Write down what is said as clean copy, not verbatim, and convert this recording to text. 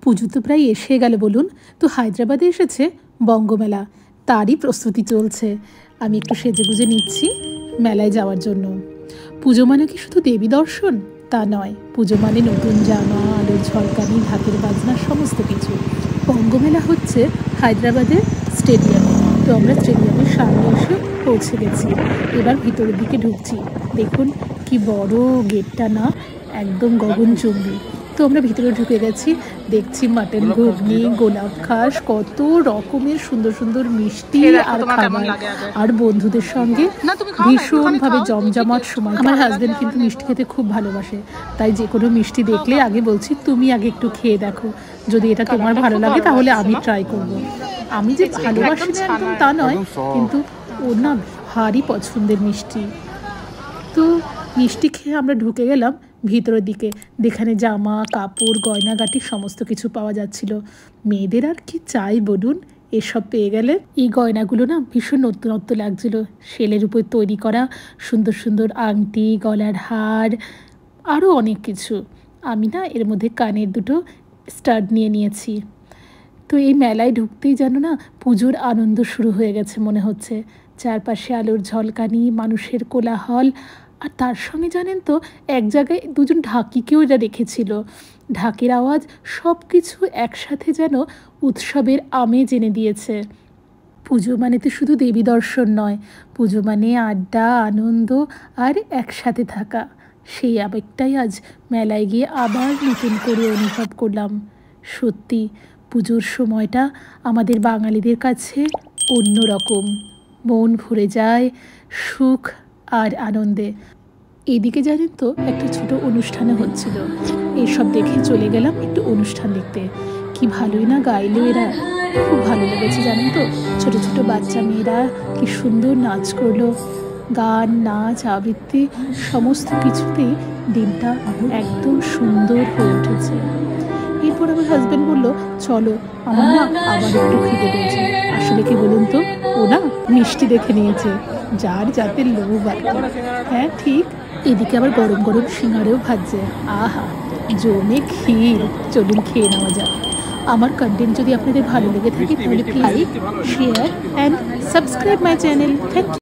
পুজো তো প্রায় এসে গেল বলুন। তো হায়দ্রাবাদে এসেছে বঙ্গমেলা, তারই প্রস্তুতি চলছে। আমি একটু সেজেগুজে নিচ্ছি মেলায় যাওয়ার জন্য। পুজো মানে কি শুধু দেবী দর্শন তা নয়, পুজো মানে নতুন জামা, আলোর ঝলকানি, ঢাকের বাজনা, সমস্ত কিছু। বঙ্গমেলা হচ্ছে হায়দ্রাবাদের স্টেডিয়ামে। তো আমরা স্টেডিয়ামের সামনে এসে পৌঁছে গেছি। এবার ভিতরের দিকে ঢুকছি। দেখুন কি বড় গেটটা না, একদম গগনচুম্বী। তো আমরা ভিতরে ঢুকে গেছি, দেখছি মাটন ঘুগনি, গোলাপ খাস, কত রকমের সুন্দর সুন্দর মিষ্টি আর খাবার। আর বন্ধুদের সঙ্গে ভীষণভাবে জমজমাট সময়। আমার হাজবেন্ড কিন্তু মিষ্টি খেতে খুব ভালোবাসে, তাই যে কোনো মিষ্টি দেখলে আগে বলছি তুমি আগে একটু খেয়ে দেখো, যদি এটা তোমার ভালো লাগে তাহলে আমি ট্রাই করব। আমি যে ভালোবাসি না একদম তা নয়, কিন্তু ওর না ভারী পছন্দের মিষ্টি। তো মিষ্টি খেয়ে আমরা ঢুকে গেলাম ভিতরের দিকে, যেখানে জামা কাপড় গয়নাগাটি সমস্ত কিছু পাওয়া যাচ্ছিল। মেয়েদের আর কি চাই বলুন, এসব পেয়ে গেলে। এই গয়নাগুলো না ভীষণ নতুনত্ব লাগছিল, সেলের উপর তৈরি করা সুন্দর সুন্দর আংটি, গলার হার, আরও অনেক কিছু। আমি না এর মধ্যে কানের দুটো স্টাড নিয়ে নিয়েছি। তো এই মেলায় ঢুকতেই যেন না পুজোর আনন্দ শুরু হয়ে গেছে মনে হচ্ছে। চারপাশে আলোর ঝলকানি, মানুষের কোলাহল, আর তার সঙ্গে জানেন তো এক জায়গায় দুজন ঢাকিকেও এরা রেখেছিল। ঢাকের আওয়াজ সব কিছু একসাথে যেন উৎসবের আমেজ এনে দিয়েছে। পুজো মানে তো শুধু দেবী দর্শন নয়, পুজো মানে আড্ডা, আনন্দ আর একসাথে থাকা। সেই আবেগটাই আজ মেলায় গিয়ে আবার নতুন করে অনুভব করলাম। সত্যি পুজোর সময়টা আমাদের বাঙালিদের কাছে অন্যরকম, মন ভরে যায় সুখ আর আনন্দে। এদিকে জানেন তো একটা ছোট অনুষ্ঠানও হচ্ছিল, এসব দেখে চলে গেলাম একটু অনুষ্ঠান দেখতে। কি ভালোই না গাইলো এরা, খুব ভালো লেগেছে জানেন তো। ছোট ছোট বাচ্চা মেয়েরা কি সুন্দর নাচ করলো, গান নাচ আবৃত্তি সমস্ত কিছুতেই দিনটা একদম সুন্দর হয়ে উঠেছে। এরপর আমার হাজব্যান্ড বললো চলো, আমার না আবার একটু খিদে পেয়েছে। আসলে কি বলুন তো, ও না মিষ্টি দেখে নিয়েছে, যার যাতে লোভ আর কি। হ্যাঁ ঠিক। এদিকে আবার গরম গরম সিঙ্গারেও ভাজছে, আহা জমে ক্ষীর। চলুন খেয়ে নেওয়া যাক। আমার কন্টেন্ট যদি আপনাদের ভালো লেগে থাকে তাহলে please share and subscribe my channel. Thank you.